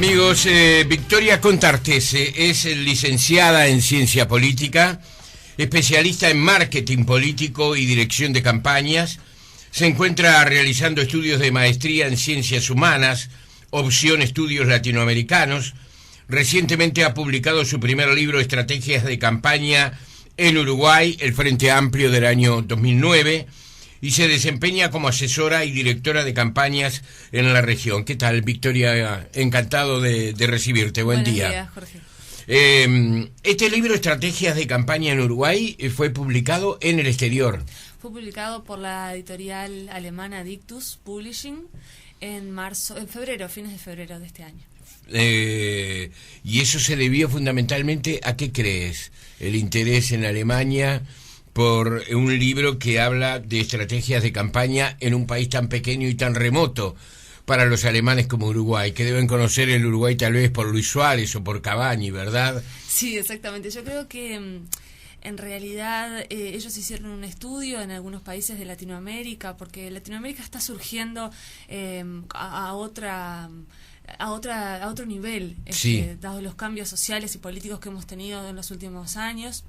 Amigos, Victoria Contartese es licenciada en Ciencia Política, especialista en Marketing Político y Dirección de Campañas. Se encuentra realizando estudios de maestría en Ciencias Humanas, opción Estudios Latinoamericanos. Recientemente ha publicado su primer libro, Estrategias de Campaña en Uruguay, El Frente Amplio, del año 2009, y se desempeña como asesora y directora de campañas en la región. ¿Qué tal, Victoria? Encantado de recibirte. Buen día. Buenos días, Jorge. Este libro, Estrategias de Campaña en Uruguay, fue publicado en el exterior. Fue publicado por la editorial alemana Dictus Publishing en febrero, fines de febrero de este año. Y eso se debió fundamentalmente ¿a qué crees? El interés en Alemania por un libro que habla de estrategias de campaña en un país tan pequeño y tan remoto para los alemanes como Uruguay, que deben conocer el Uruguay tal vez por Luis Suárez o por Cavani, ¿verdad? Sí, exactamente. Yo creo que en realidad ellos hicieron un estudio en algunos países de Latinoamérica, porque Latinoamérica está surgiendo a otro nivel, sí, dados los cambios sociales y políticos que hemos tenido en los últimos años.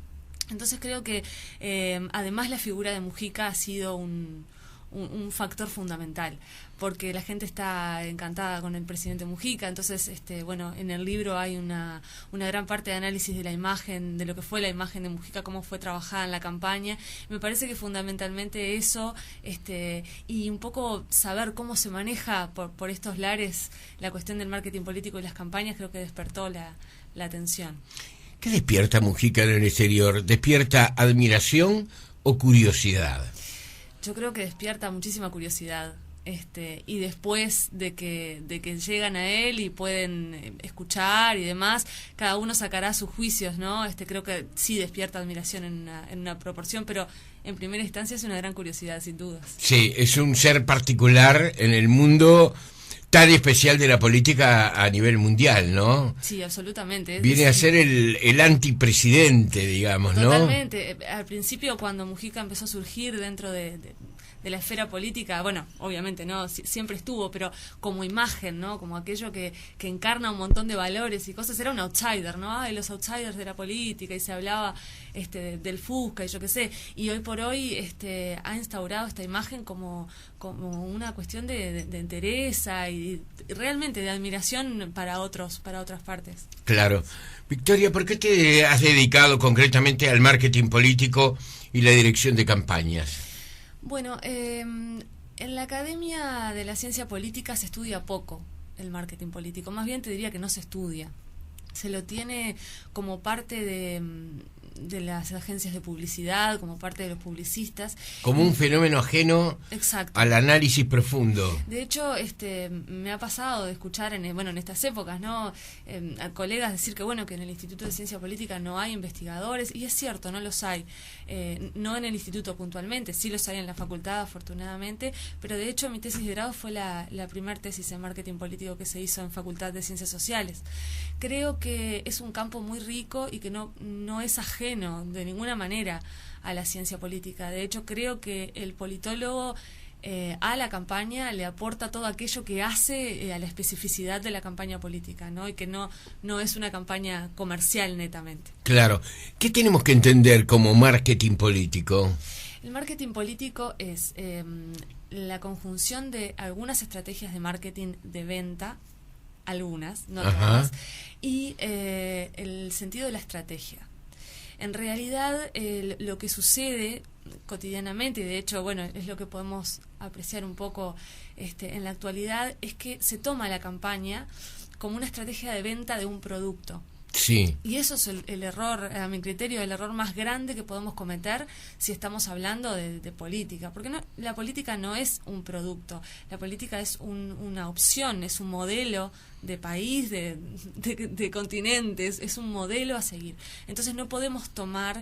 Entonces creo que además la figura de Mujica ha sido un factor fundamental, porque la gente está encantada con el presidente Mujica. Entonces, bueno, en el libro hay una gran parte de análisis de la imagen, de lo que fue la imagen de Mujica, cómo fue trabajada en la campaña. Me parece que fundamentalmente eso, y un poco saber cómo se maneja por estos lares la cuestión del marketing político y las campañas, creo que despertó la atención. ¿Qué despierta Mujica en el exterior? ¿Despierta admiración o curiosidad? Yo creo que despierta muchísima curiosidad, y después de que llegan a él y pueden escuchar y demás, cada uno sacará sus juicios, ¿no? Creo que sí despierta admiración en una proporción, pero en primera instancia es una gran curiosidad, sin dudas. Sí, es un ser particular en el mundo tan especial de la política a nivel mundial, ¿no? Sí, absolutamente. Viene a ser el antipresidente, digamos, ¿no? Totalmente. Al principio, cuando Mujica empezó a surgir dentro de la esfera política, bueno, obviamente, ¿no? Siempre estuvo, pero como imagen, ¿no? Como aquello que encarna un montón de valores y cosas, era un outsider, ¿no? Ay, los outsiders de la política, y se hablaba del Fusca y yo qué sé, y hoy por hoy ha instaurado esta imagen como una cuestión de entereza y realmente de admiración para otras partes. Claro. Victoria, ¿por qué te has dedicado concretamente al marketing político y la dirección de campañas? Bueno, en la Academia de la Ciencia Política se estudia poco el marketing político, más bien te diría que no se estudia. Se lo tiene como parte de las agencias de publicidad, como parte de los publicistas. Como un fenómeno ajeno. Exacto. Al análisis profundo. De hecho, me ha pasado de escuchar en estas épocas, ¿no? A colegas decir que bueno, que en el Instituto de Ciencia Política no hay investigadores, y es cierto, no los hay. No en el instituto puntualmente, sí los hay en la facultad, afortunadamente, pero de hecho mi tesis de grado fue la primera tesis en marketing político que se hizo en Facultad de Ciencias Sociales. Creo que es un campo muy rico y que no es ajeno de ninguna manera a la ciencia política. De hecho, creo que el politólogo a la campaña le aporta todo aquello que hace a la especificidad de la campaña política, ¿no? Y que no es una campaña comercial netamente. Claro. ¿Qué tenemos que entender como marketing político? El marketing político es la conjunción de algunas estrategias de marketing de venta, algunas, no todas, y el sentido de la estrategia. En realidad, lo que sucede cotidianamente, y de hecho, bueno, es lo que podemos apreciar un poco en la actualidad, es que se toma la campaña como una estrategia de venta de un producto. Sí. Y eso es el error, a mi criterio, el error más grande que podemos cometer si estamos hablando de política. Porque la política no es un producto, la política es una opción, es un modelo de país, de continentes, es un modelo a seguir. Entonces no podemos tomar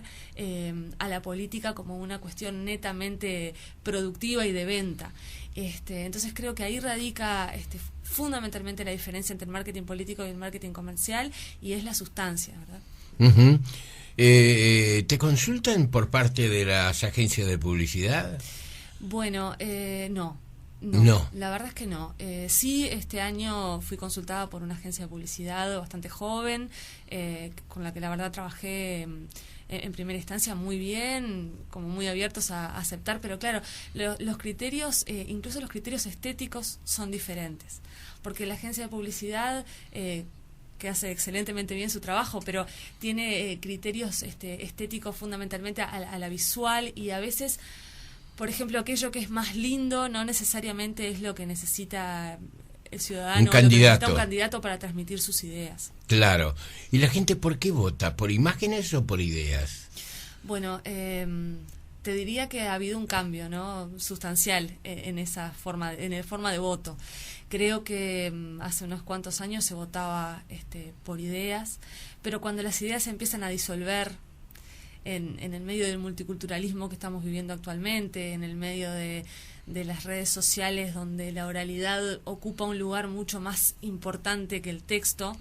a la política como una cuestión netamente productiva y de venta. Entonces creo que ahí radica fundamentalmente la diferencia entre el marketing político y el marketing comercial, y es la sustancia, ¿verdad? Uh-huh. ¿Te consultan por parte de las agencias de publicidad? Bueno, no. No, la verdad es que no. Sí, este año fui consultada por una agencia de publicidad bastante joven, con la que la verdad trabajé en primera instancia muy bien, como muy abiertos a aceptar, pero claro, los criterios, incluso los criterios estéticos son diferentes, porque la agencia de publicidad... que hace excelentemente bien su trabajo, pero tiene criterios estéticos fundamentalmente a la visual, y a veces, por ejemplo, aquello que es más lindo no necesariamente es lo que necesita el ciudadano, un candidato para transmitir sus ideas. Claro. ¿Y la gente por qué vota? ¿Por imágenes o por ideas? Bueno, te diría que ha habido un cambio, ¿no?, sustancial en esa forma, en el forma de voto. Creo que hace unos cuantos años se votaba por ideas, pero cuando las ideas se empiezan a disolver en el medio del multiculturalismo que estamos viviendo actualmente, en el medio de las redes sociales, donde la oralidad ocupa un lugar mucho más importante que el texto,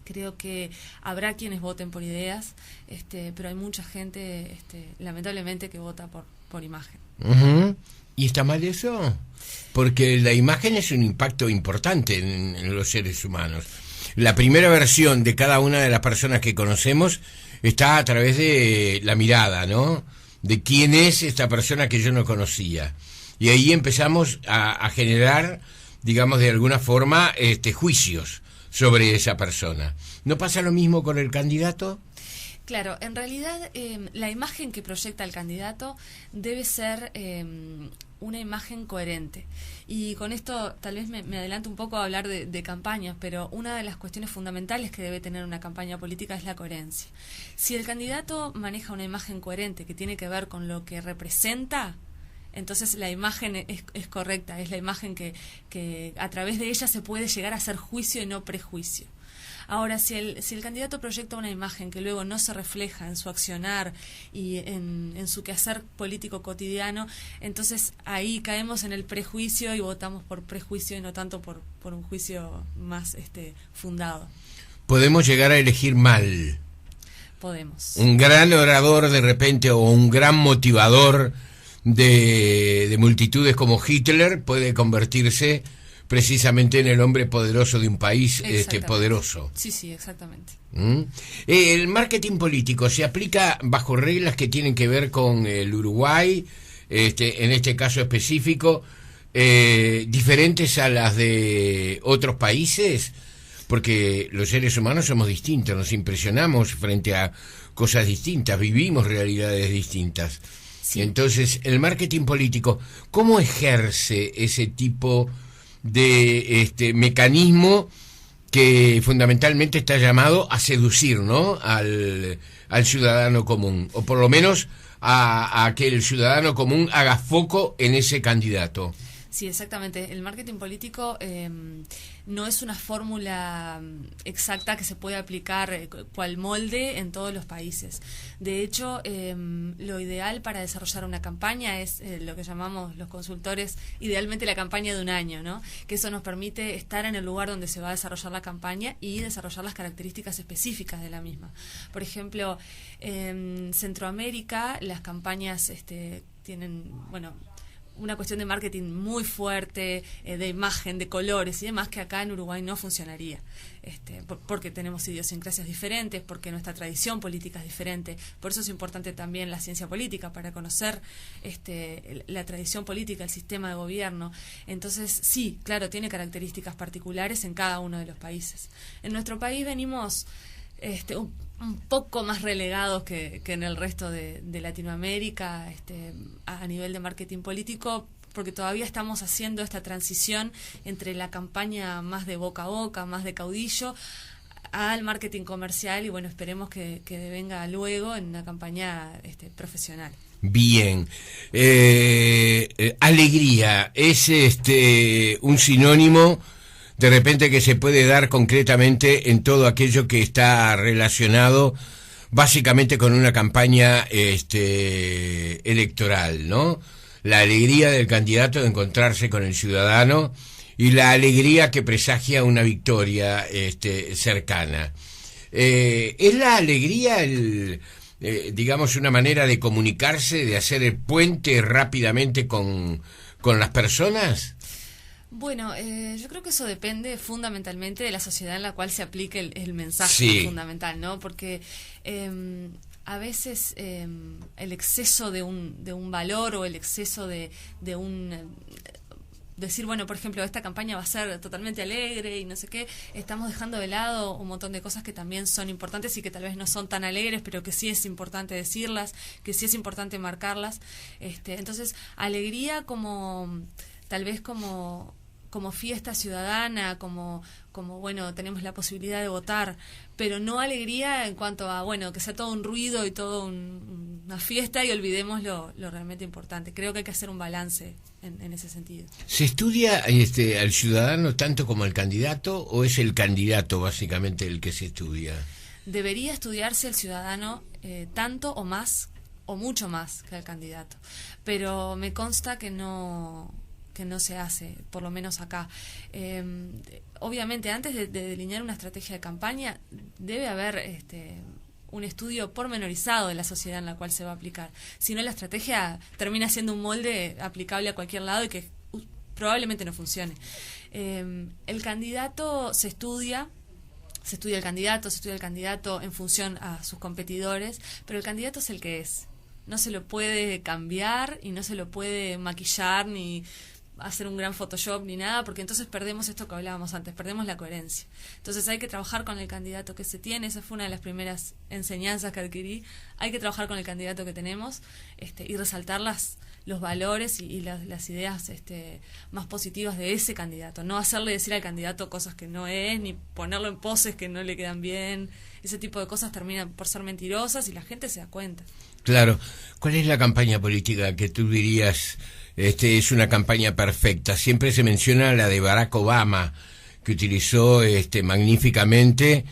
creo que habrá quienes voten por ideas, pero hay mucha gente, lamentablemente, que vota por imagen. Uh-huh. ¿Y está mal eso? Porque la imagen es un impacto importante en los seres humanos. La primera versión de cada una de las personas que conocemos está a través de la mirada, ¿no? De quién es esta persona que yo no conocía. Y ahí empezamos a generar, digamos, de alguna forma, juicios sobre esa persona. ¿No pasa lo mismo con el candidato? Claro, en realidad la imagen que proyecta el candidato debe ser una imagen coherente. Y con esto tal vez me adelanto un poco a hablar de campañas, pero una de las cuestiones fundamentales que debe tener una campaña política es la coherencia. Si el candidato maneja una imagen coherente que tiene que ver con lo que representa, entonces la imagen es correcta, es la imagen que a través de ella se puede llegar a hacer juicio y no prejuicio. Ahora, si el candidato proyecta una imagen que luego no se refleja en su accionar y en su quehacer político cotidiano, entonces ahí caemos en el prejuicio y votamos por prejuicio y no tanto por un juicio más fundado. Podemos llegar a elegir mal. Podemos. Un gran orador de repente, o un gran motivador de multitudes como Hitler puede convertirse precisamente en el hombre poderoso de un país poderoso. Sí, exactamente. El marketing político se aplica bajo reglas que tienen que ver con el Uruguay, en este caso específico, diferentes a las de otros países, porque los seres humanos somos distintos, nos impresionamos frente a cosas distintas, vivimos realidades distintas. Sí. Entonces, el marketing político, ¿cómo ejerce ese tipo de mecanismo que fundamentalmente está llamado a seducir, ¿no?, al ciudadano común, o por lo menos a que el ciudadano común haga foco en ese candidato? Sí, exactamente. El marketing político no es una fórmula exacta que se puede aplicar cual molde en todos los países. De hecho, lo ideal para desarrollar una campaña es lo que llamamos los consultores, idealmente la campaña de un año, ¿no? Que eso nos permite estar en el lugar donde se va a desarrollar la campaña y desarrollar las características específicas de la misma. Por ejemplo, en Centroamérica las campañas tienen, una cuestión de marketing muy fuerte, de imagen, de colores y demás, que acá en Uruguay no funcionaría, porque tenemos idiosincrasias diferentes, porque nuestra tradición política es diferente. Por eso es importante también la ciencia política, para conocer la tradición política, el sistema de gobierno. Entonces, sí, claro, tiene características particulares en cada uno de los países. En nuestro país venimos un poco más relegados que en el resto de Latinoamérica a nivel de marketing político, porque todavía estamos haciendo esta transición entre la campaña más de boca a boca, más de caudillo, al marketing comercial, y bueno, esperemos que venga luego en una campaña profesional. Bien. Alegría es un sinónimo de repente que se puede dar concretamente en todo aquello que está relacionado básicamente con una campaña electoral, ¿no? La alegría del candidato de encontrarse con el ciudadano y la alegría que presagia una victoria cercana. ¿Es la alegría digamos, una manera de comunicarse, de hacer el puente rápidamente con las personas? Bueno, yo creo que eso depende fundamentalmente de la sociedad en la cual se aplique el mensaje Sí. fundamental, ¿no? Porque a veces el exceso de un valor o el exceso de un decir, bueno, por ejemplo, esta campaña va a ser totalmente alegre y no sé qué, estamos dejando de lado un montón de cosas que también son importantes y que tal vez no son tan alegres, pero que sí es importante decirlas, que sí es importante marcarlas. Entonces, alegría como, tal vez como fiesta ciudadana, como bueno, tenemos la posibilidad de votar, pero no alegría en cuanto a, bueno, que sea todo un ruido y todo una fiesta y olvidemos lo realmente importante. Creo que hay que hacer un balance en ese sentido. ¿Se estudia al ciudadano tanto como el candidato o es el candidato básicamente el que se estudia? Debería estudiarse el ciudadano tanto o más o mucho más que el candidato, pero me consta que no se hace, por lo menos acá. Obviamente, antes de delinear una estrategia de campaña, debe haber un estudio pormenorizado de la sociedad en la cual se va a aplicar. Si no, la estrategia termina siendo un molde aplicable a cualquier lado y que probablemente no funcione. El candidato se estudia el candidato en función a sus competidores, pero el candidato es el que es. No se lo puede cambiar y no se lo puede maquillar ni hacer un gran Photoshop ni nada, porque entonces perdemos esto que hablábamos antes, perdemos la coherencia. Entonces hay que trabajar con el candidato que se tiene, esa fue una de las primeras enseñanzas que adquirí, hay que trabajar con el candidato que tenemos y resaltar los valores y las ideas más positivas de ese candidato, no hacerle decir al candidato cosas que no es, ni ponerlo en poses que no le quedan bien, ese tipo de cosas terminan por ser mentirosas y la gente se da cuenta. Claro. ¿Cuál es la campaña política que tú dirías es una campaña perfecta? Siempre se menciona la de Barack Obama, que utilizó magníficamente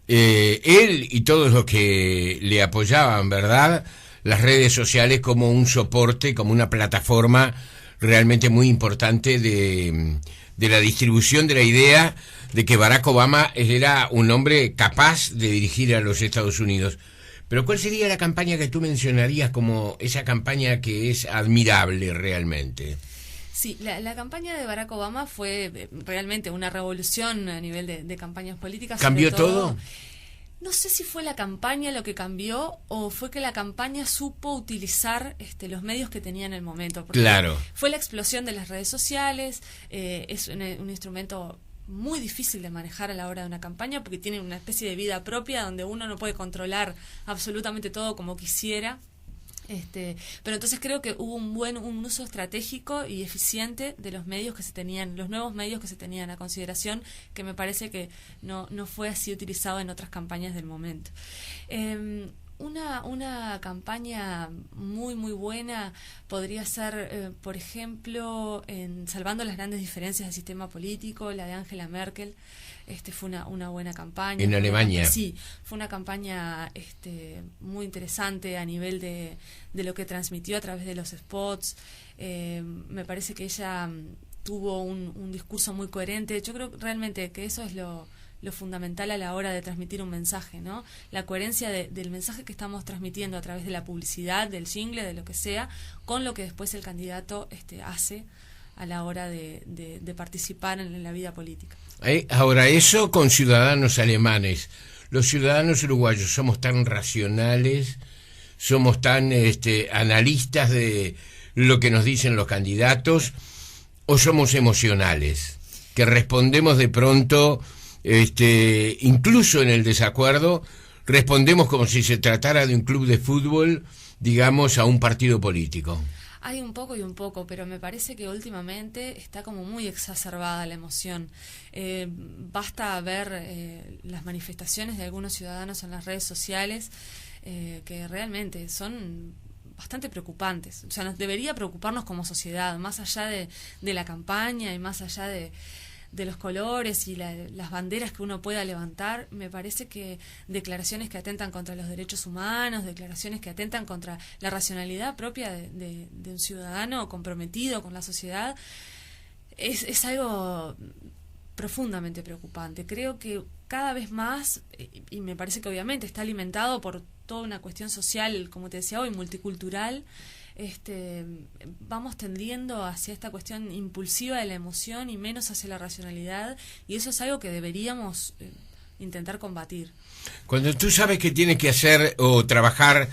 él y todos los que le apoyaban, ¿verdad?, las redes sociales como un soporte, como una plataforma realmente muy importante de la distribución de la idea de que Barack Obama era un hombre capaz de dirigir a los Estados Unidos. Pero ¿cuál sería la campaña que tú mencionarías como esa campaña que es admirable realmente? Sí, la campaña de Barack Obama fue realmente una revolución a nivel de campañas políticas. ¿Cambió todo? No sé si fue la campaña lo que cambió o fue que la campaña supo utilizar los medios que tenía en el momento. Porque claro. Fue la explosión de las redes sociales, es un instrumento muy difícil de manejar a la hora de una campaña porque tiene una especie de vida propia donde uno no puede controlar absolutamente todo como quisiera. Pero entonces creo que hubo un uso estratégico y eficiente de los medios que se tenían, los nuevos medios que se tenían a consideración, que me parece que no fue así utilizado en otras campañas del momento. Una campaña muy muy buena podría ser, por ejemplo, salvando las grandes diferencias del sistema político, la de Angela Merkel. Fue una buena campaña. En Alemania. Sí, fue una campaña muy interesante a nivel de lo que transmitió a través de los spots. Me parece que ella tuvo un discurso muy coherente. Yo creo realmente que eso es lo fundamental a la hora de transmitir un mensaje, ¿no? La coherencia del mensaje que estamos transmitiendo a través de la publicidad, del jingle, de lo que sea, con lo que después el candidato hace a la hora de participar en la vida política. Ahora, eso con ciudadanos alemanes. Los ciudadanos uruguayos somos tan racionales, somos tan analistas de lo que nos dicen los candidatos, o somos emocionales, que respondemos de pronto, incluso en el desacuerdo, respondemos como si se tratara de un club de fútbol, digamos, a un partido político. Hay un poco y un poco, pero me parece que últimamente está como muy exacerbada la emoción. Basta ver las manifestaciones de algunos ciudadanos en las redes sociales que realmente son bastante preocupantes. O sea, nos debería preocuparnos como sociedad, más allá de la campaña y más allá de los colores y las banderas que uno pueda levantar. Me parece que declaraciones que atentan contra los derechos humanos, declaraciones que atentan contra la racionalidad propia de un ciudadano comprometido con la sociedad, es algo profundamente preocupante. Creo que cada vez más, y me parece que obviamente está alimentado por toda una cuestión social, como te decía hoy, multicultural, vamos tendiendo hacia esta cuestión impulsiva de la emoción y menos hacia la racionalidad, y eso es algo que deberíamos intentar combatir. Cuando tú sabes que tienes que hacer o trabajar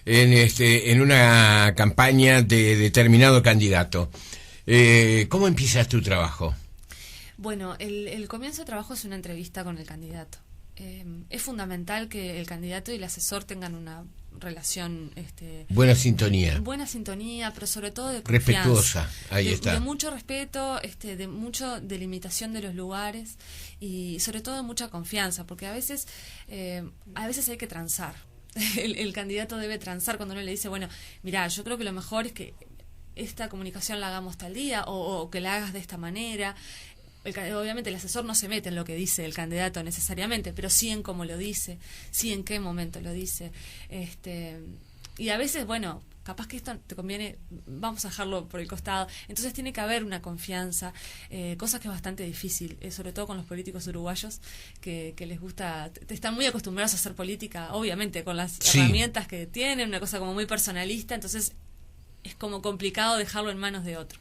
en una campaña de determinado candidato, ¿cómo empiezas tu trabajo? Bueno, el comienzo de trabajo es una entrevista con el candidato. Es fundamental que el candidato y el asesor tengan una relación buena sintonía, pero sobre todo de confianza, respetuosa. Ahí está, de mucho respeto, de mucho delimitación de los lugares y sobre todo de mucha confianza, porque a veces hay que transar. El candidato debe transar cuando uno le dice, bueno, mira, yo creo que lo mejor es que esta comunicación la hagamos tal día o que la hagas de esta manera. Obviamente el asesor no se mete en lo que dice el candidato necesariamente, pero sí en cómo lo dice, sí en qué momento lo dice. Y a veces, bueno, capaz que esto te conviene, vamos a dejarlo por el costado. Entonces tiene que haber una confianza, cosa que es bastante difícil, sobre todo con los políticos uruguayos que les gusta, están muy acostumbrados a hacer política, obviamente, con las herramientas que tienen, una cosa como muy personalista, entonces es como complicado dejarlo en manos de otro.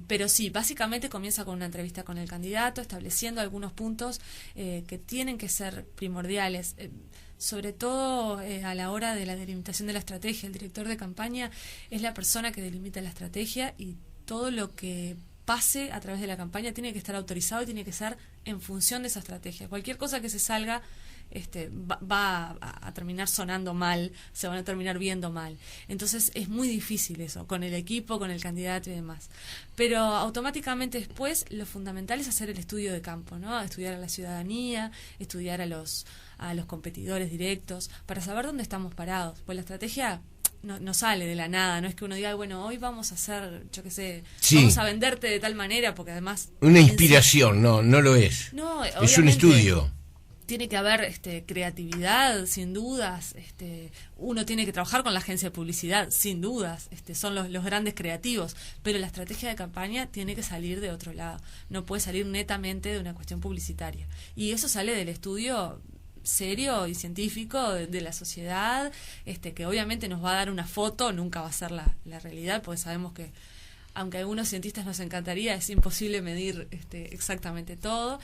Pero sí, básicamente comienza con una entrevista con el candidato, estableciendo algunos puntos que tienen que ser primordiales, sobre todo a la hora de la delimitación de la estrategia. El director de campaña es la persona que delimita la estrategia y todo lo que pase a través de la campaña tiene que estar autorizado y tiene que ser en función de esa estrategia. Cualquier cosa que se salga va a terminar sonando mal, se van a terminar viendo mal. Entonces es muy difícil eso, con el equipo, con el candidato y demás. Pero automáticamente después lo fundamental es hacer el estudio de campo, ¿no? Estudiar a la ciudadanía, estudiar a los competidores directos, para saber dónde estamos parados. Pues la estrategia no sale de la nada, no es que uno diga, bueno, hoy vamos a hacer, yo qué sé, vamos a venderte de tal manera, porque además... Una inspiración, no lo es. No, es un estudio. Tiene que haber creatividad, sin dudas. Uno tiene que trabajar con la agencia de publicidad, sin dudas. Son los grandes creativos. Pero la estrategia de campaña tiene que salir de otro lado. No puede salir netamente de una cuestión publicitaria. Y eso sale del estudio serio y científico de la sociedad, que obviamente nos va a dar una foto, nunca va a ser la realidad, porque sabemos que aunque a algunos cientistas nos encantaría, es imposible medir exactamente todo,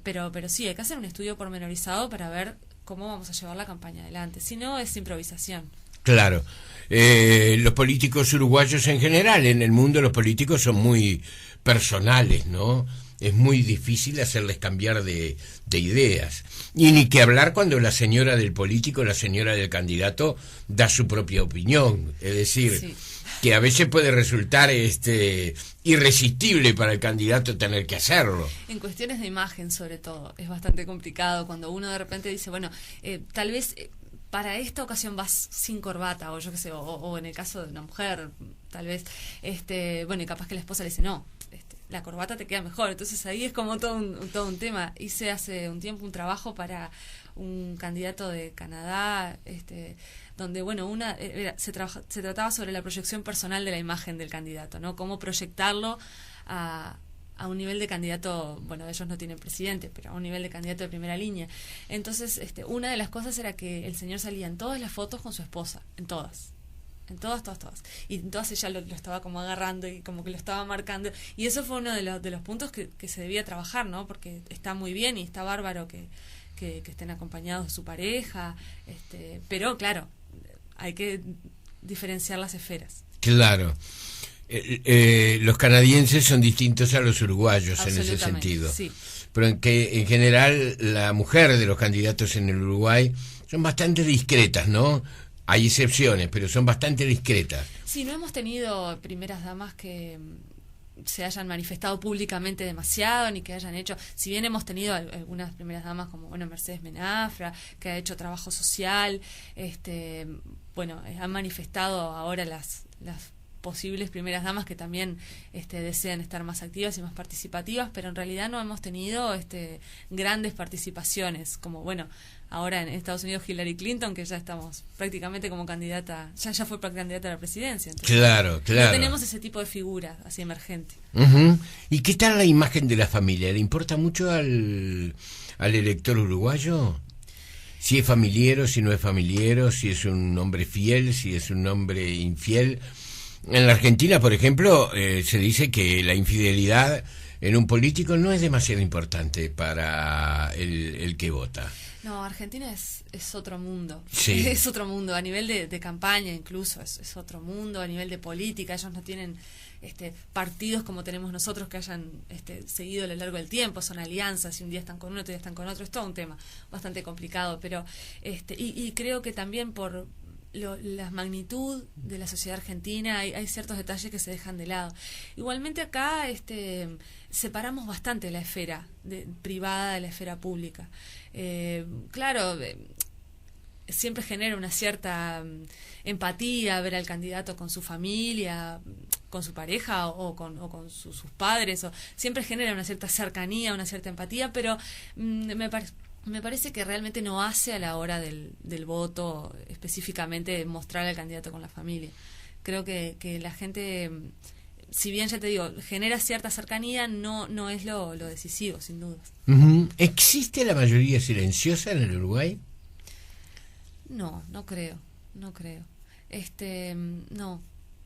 pero sí, hay que hacer un estudio pormenorizado para ver cómo vamos a llevar la campaña adelante. Si no, es improvisación. Claro. Los políticos uruguayos en general, en el mundo los políticos son muy personales, ¿no? Es muy difícil hacerles cambiar de ideas. Y ni que hablar cuando la señora del político, la señora del candidato, da su propia opinión. Es decir... Sí. Que a veces puede resultar irresistible para el candidato tener que hacerlo. En cuestiones de imagen, sobre todo, es bastante complicado cuando uno de repente dice, bueno, tal vez para esta ocasión vas sin corbata, o yo qué sé, o en el caso de una mujer, tal vez, bueno, y capaz que la esposa le dice, no, la corbata te queda mejor. Entonces ahí es como todo un tema. Hice hace un tiempo un trabajo para un candidato de Canadá, donde, bueno, se trataba sobre la proyección personal de la imagen del candidato, ¿no? Cómo proyectarlo a un nivel de candidato, bueno, ellos no tienen presidente, pero a un nivel de candidato de primera línea. Entonces, una de las cosas era que el señor salía en todas las fotos con su esposa, en todas. Y en todas ella lo estaba como agarrando y como que lo estaba marcando. Y eso fue uno de los puntos que se debía trabajar, ¿no? Porque está muy bien y está bárbaro que estén acompañados de su pareja, pero claro, hay que diferenciar las esferas. Claro. Los canadienses son distintos a los uruguayos en ese sentido. Sí. Pero en general la mujer de los candidatos en el Uruguay son bastante discretas, ¿no? Hay excepciones, pero son bastante discretas. Sí, no hemos tenido primeras damas que se hayan manifestado públicamente demasiado, ni que hayan hecho, si bien hemos tenido algunas primeras damas como, bueno, Mercedes Menafra, que ha hecho trabajo social, bueno, han manifestado ahora las posibles primeras damas que también desean estar más activas y más participativas, pero en realidad no hemos tenido grandes participaciones, como, bueno, ahora en Estados Unidos Hillary Clinton, que ya estamos prácticamente como candidata, ya fue candidata a la presidencia. Entonces, claro. No tenemos ese tipo de figura así emergente. Uh-huh. ¿Y qué tal la imagen de la familia? ¿Le importa mucho al elector uruguayo? Si es familiero, si no es familiero, si es un hombre fiel, si es un hombre infiel. En la Argentina, por ejemplo, se dice que la infidelidad en un político no es demasiado importante para el que vota. No, Argentina es otro mundo. Sí. Es otro mundo. A nivel de campaña incluso es otro mundo. A nivel de política, ellos no tienen partidos como tenemos nosotros que hayan seguido a lo largo del tiempo. Son alianzas y un día están con uno, otro día están con otro. Es todo un tema bastante complicado. Pero y creo que también por la magnitud de la sociedad argentina hay ciertos detalles que se dejan de lado. Igualmente acá separamos bastante la esfera privada de la esfera pública. Claro, siempre genera una cierta empatía ver al candidato con su familia, con su pareja o con sus padres, siempre genera una cierta cercanía, una cierta empatía, pero me parece que realmente no hace a la hora del voto específicamente mostrar al candidato con la familia. Creo que la gente, si bien ya te digo, genera cierta cercanía, no es lo decisivo, sin dudas. ¿Existe la mayoría silenciosa en el Uruguay? No creo. No.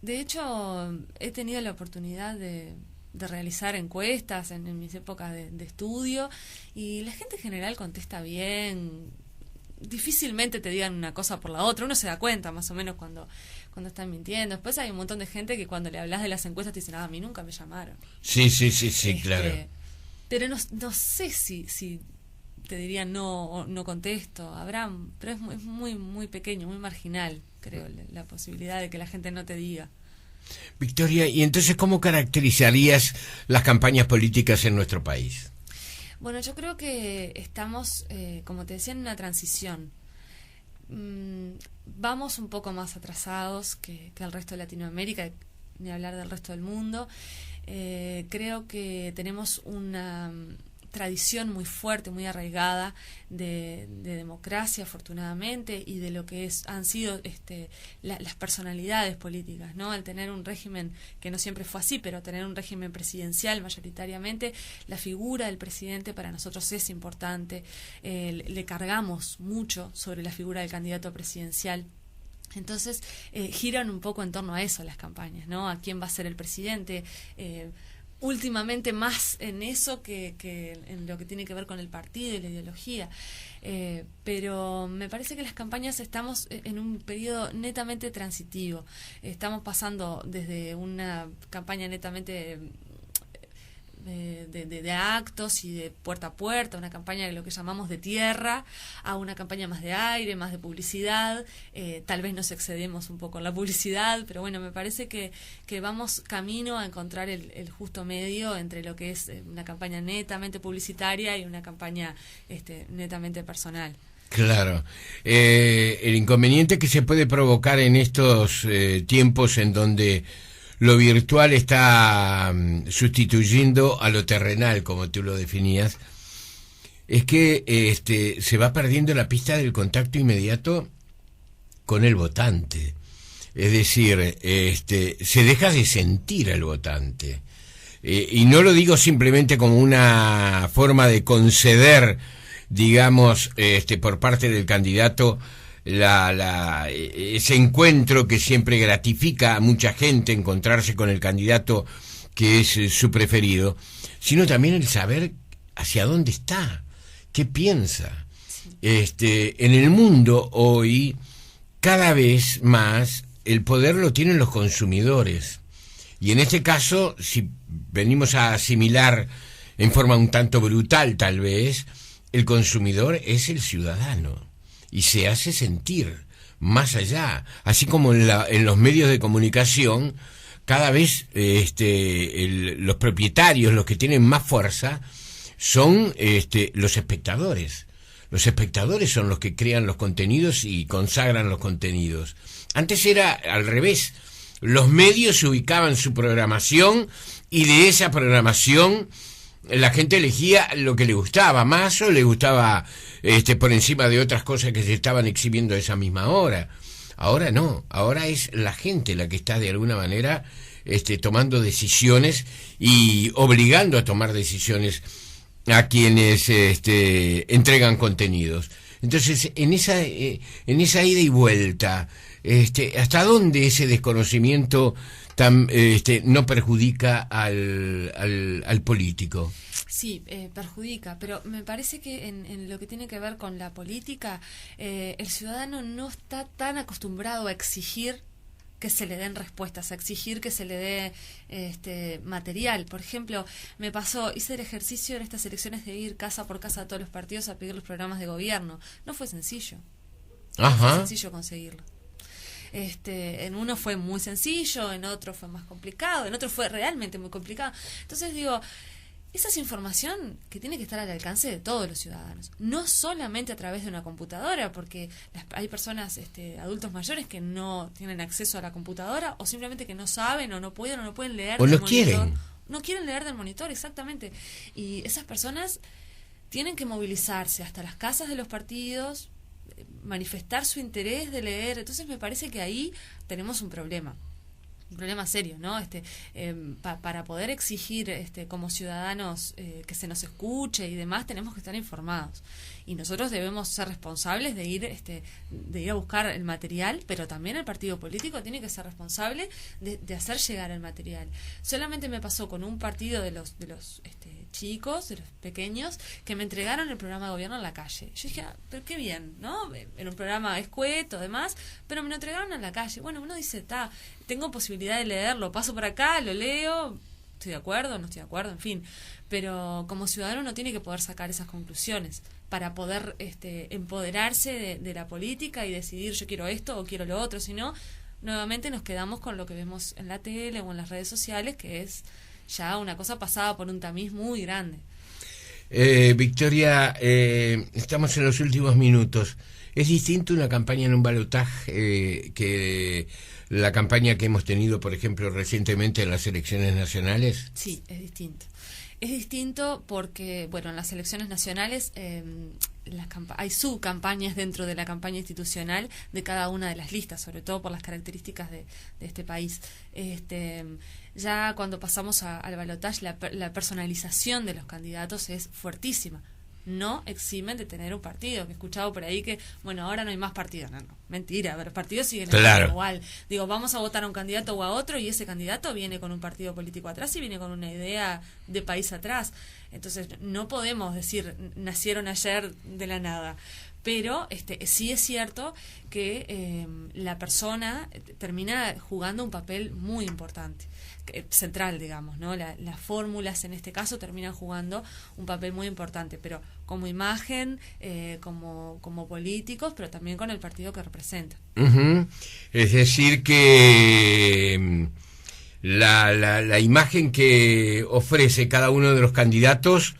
De hecho, he tenido la oportunidad de realizar encuestas en mis épocas de estudio y la gente en general contesta bien. Difícilmente te digan una cosa por la otra. Uno se da cuenta más o menos cuando están mintiendo. Después hay un montón de gente que cuando le hablas de las encuestas te dicen, a mí nunca me llamaron. Sí, claro. Pero no sé si te dirían no contesto. Pero es muy, muy pequeño, muy marginal, creo, la posibilidad de que la gente no te diga. Victoria, ¿y entonces cómo caracterizarías las campañas políticas en nuestro país? Bueno, yo creo que estamos, como te decía, en una transición. Vamos un poco más atrasados que el resto de Latinoamérica, ni hablar del resto del mundo. Creo que tenemos una tradición muy fuerte, muy arraigada de democracia, afortunadamente, y de lo que han sido las personalidades políticas, ¿no? Al tener un régimen que no siempre fue así, pero tener un régimen presidencial mayoritariamente, la figura del presidente para nosotros es importante. Le cargamos mucho sobre la figura del candidato presidencial. Entonces, giran un poco en torno a eso las campañas, ¿no? A quién va a ser el presidente, últimamente más en eso que en lo que tiene que ver con el partido y la ideología. Pero me parece que las campañas estamos en un periodo netamente transitivo. Estamos pasando desde una campaña netamente de actos y de puerta a puerta, una campaña de lo que llamamos de tierra, a una campaña más de aire, más de publicidad. Tal vez nos excedemos un poco en la publicidad, pero bueno, me parece que vamos camino a encontrar el justo medio entre lo que es una campaña netamente publicitaria y una campaña netamente personal. Claro. El inconveniente que se puede provocar en estos tiempos en donde lo virtual está sustituyendo a lo terrenal, como tú lo definías, es que se va perdiendo la pista del contacto inmediato con el votante. Es decir, se deja de sentir al votante. Y no lo digo simplemente como una forma de conceder, digamos, por parte del candidato, ese encuentro que siempre gratifica a mucha gente, encontrarse con el candidato que es su preferido, sino también el saber hacia dónde está, qué piensa. En el mundo hoy, cada vez más, el poder lo tienen los consumidores. Y en este caso, si venimos a asimilar en forma un tanto brutal tal vez, el consumidor es el ciudadano. Y se hace sentir más allá, así como en los medios de comunicación, cada vez los propietarios, los que tienen más fuerza, son los espectadores. Los espectadores son los que crean los contenidos y consagran los contenidos. Antes era al revés. Los medios se ubicaban su programación y de esa programación la gente elegía lo que le gustaba más o le gustaba por encima de otras cosas que se estaban exhibiendo a esa misma hora. Ahora no, ahora es la gente la que está de alguna manera tomando decisiones y obligando a tomar decisiones a quienes entregan contenidos. Entonces, en esa ida y vuelta, ¿hasta dónde ese desconocimiento no perjudica al político? Sí, perjudica, pero me parece que en lo que tiene que ver con la política, el ciudadano no está tan acostumbrado a exigir que se le den respuestas, a exigir que se le dé material. Por ejemplo, hice el ejercicio en estas elecciones de ir casa por casa a todos los partidos a pedir los programas de gobierno. No fue sencillo. No fue sencillo conseguirlo. En uno fue muy sencillo, en otro fue más complicado, en otro fue realmente muy complicado. Entonces digo, esa es información que tiene que estar al alcance de todos los ciudadanos, no solamente a través de una computadora, porque hay personas, adultos mayores que no tienen acceso a la computadora o simplemente que no saben o no pueden leer. O no quieren. No quieren leer del monitor, exactamente. Y esas personas tienen que movilizarse hasta las casas de los partidos, manifestar su interés de leer. Entonces me parece que ahí tenemos un problema serio, ¿no? Para poder exigir como ciudadanos que se nos escuche y demás, tenemos que estar informados. Y nosotros debemos ser responsables de ir a buscar el material, pero también el partido político tiene que ser responsable de hacer llegar el material. Solamente me pasó con un partido de los chicos, de los pequeños, que me entregaron el programa de gobierno en la calle. Yo dije, pero qué bien, ¿no? Era un programa escueto, demás, pero me lo entregaron en la calle. Bueno, uno dice, tengo posibilidad de leerlo, paso por acá, lo leo, estoy de acuerdo, no estoy de acuerdo, en fin. Pero como ciudadano uno tiene que poder sacar esas conclusiones para poder empoderarse de la política y decidir yo quiero esto o quiero lo otro. Si no, nuevamente nos quedamos con lo que vemos en la tele o en las redes sociales, que es ya una cosa pasada por un tamiz muy grande. Victoria, estamos en los últimos minutos. ¿Es distinto una campaña en un balotaje que la campaña que hemos tenido, por ejemplo, recientemente en las elecciones nacionales? Sí, es distinto. Es distinto porque, bueno, en las elecciones nacionales hay subcampañas dentro de la campaña institucional de cada una de las listas, sobre todo por las características de este país. Ya cuando pasamos al balotaje, la personalización de los candidatos es fuertísima. No eximen de tener un partido, que he escuchado por ahí que, bueno, ahora no hay más partidos. No, mentira, los partidos siguen claro. Igual. Digo, vamos a votar a un candidato o a otro y ese candidato viene con un partido político atrás y viene con una idea de país atrás. Entonces, no podemos decir, nacieron ayer de la nada. Pero sí es cierto que la persona termina jugando un papel muy importante, central, digamos, ¿no? Las fórmulas en este caso terminan jugando un papel muy importante, pero como imagen, como políticos, pero también con el partido que representa. Uh-huh. Es decir que la imagen que ofrece cada uno de los candidatos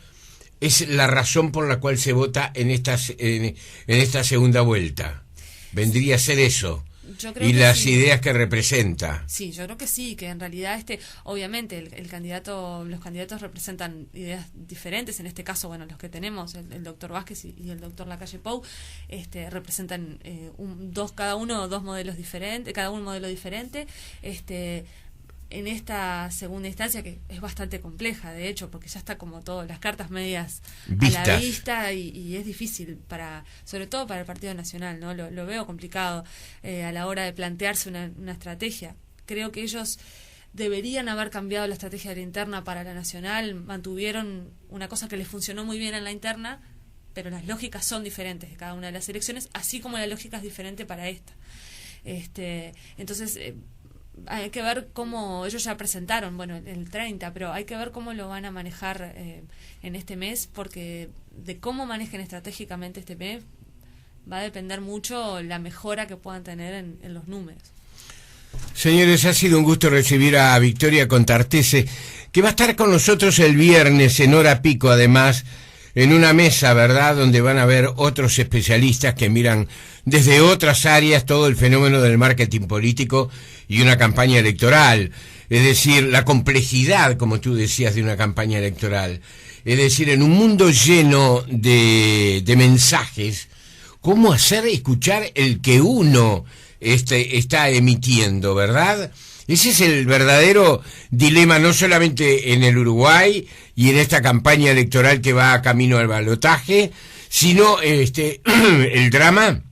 es la razón por la cual se vota en esta segunda vuelta. Vendría a ser eso. Yo creo y que las sí. Ideas que representa. Sí, yo creo que sí, que en realidad obviamente los candidatos representan ideas diferentes. En este caso, bueno, los que tenemos, el doctor Vázquez y el doctor Lacalle Pou, representan cada uno dos modelos diferentes, cada uno un modelo diferente. En esta segunda instancia, que es bastante compleja, de hecho, porque ya está como todo, las cartas medias vistas a la vista y es difícil, sobre todo para el Partido Nacional, ¿no? Lo veo complicado a la hora de plantearse una estrategia. Creo que ellos deberían haber cambiado la estrategia de la interna para la nacional, mantuvieron una cosa que les funcionó muy bien en la interna, pero las lógicas son diferentes de cada una de las elecciones, así como la lógica es diferente para esta. Entonces, hay que ver cómo ellos ya presentaron, bueno, el 30, pero hay que ver cómo lo van a manejar en este mes, porque de cómo manejen estratégicamente este mes va a depender mucho la mejora que puedan tener en los números. Señores, ha sido un gusto recibir a Victoria Contartese, que va a estar con nosotros el viernes en hora pico, además, en una mesa, ¿verdad?, donde van a haber otros especialistas que miran desde otras áreas todo el fenómeno del marketing político y una campaña electoral. Es decir, la complejidad, como tú decías, de una campaña electoral. Es decir, en un mundo lleno de mensajes, ¿cómo hacer escuchar el que uno está emitiendo, verdad? Ese es el verdadero dilema, no solamente en el Uruguay y en esta campaña electoral que va camino al balotaje, sino el drama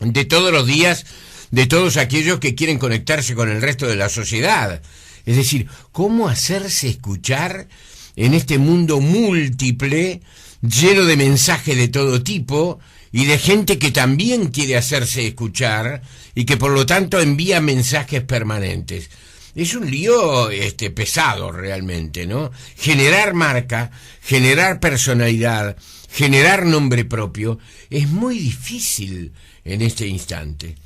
de todos los días, de todos aquellos que quieren conectarse con el resto de la sociedad. Es decir, cómo hacerse escuchar en este mundo múltiple, lleno de mensajes de todo tipo y de gente que también quiere hacerse escuchar y que por lo tanto envía mensajes permanentes. Es un lío pesado realmente, ¿no? Generar marca, generar personalidad, generar nombre propio, es muy difícil en este instante.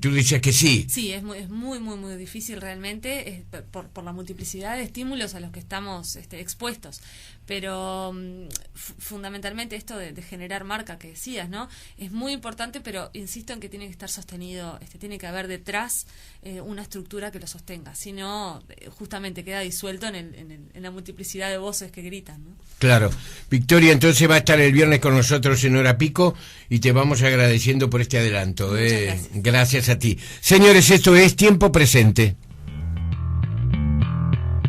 Tú dices que sí. Sí, es muy difícil realmente, por la multiplicidad de estímulos a los que estamos expuestos. Pero fundamentalmente esto de generar marca que decías, ¿no? Es muy importante, pero insisto en que tiene que estar sostenido, tiene que haber detrás una estructura que lo sostenga. Si no, justamente queda disuelto en la multiplicidad de voces que gritan, ¿no? Claro. Victoria, entonces va a estar el viernes con nosotros en Hora Pico y te vamos agradeciendo por este adelanto. Muchas gracias. Gracias a ti. Señores, esto es Tiempo Presente.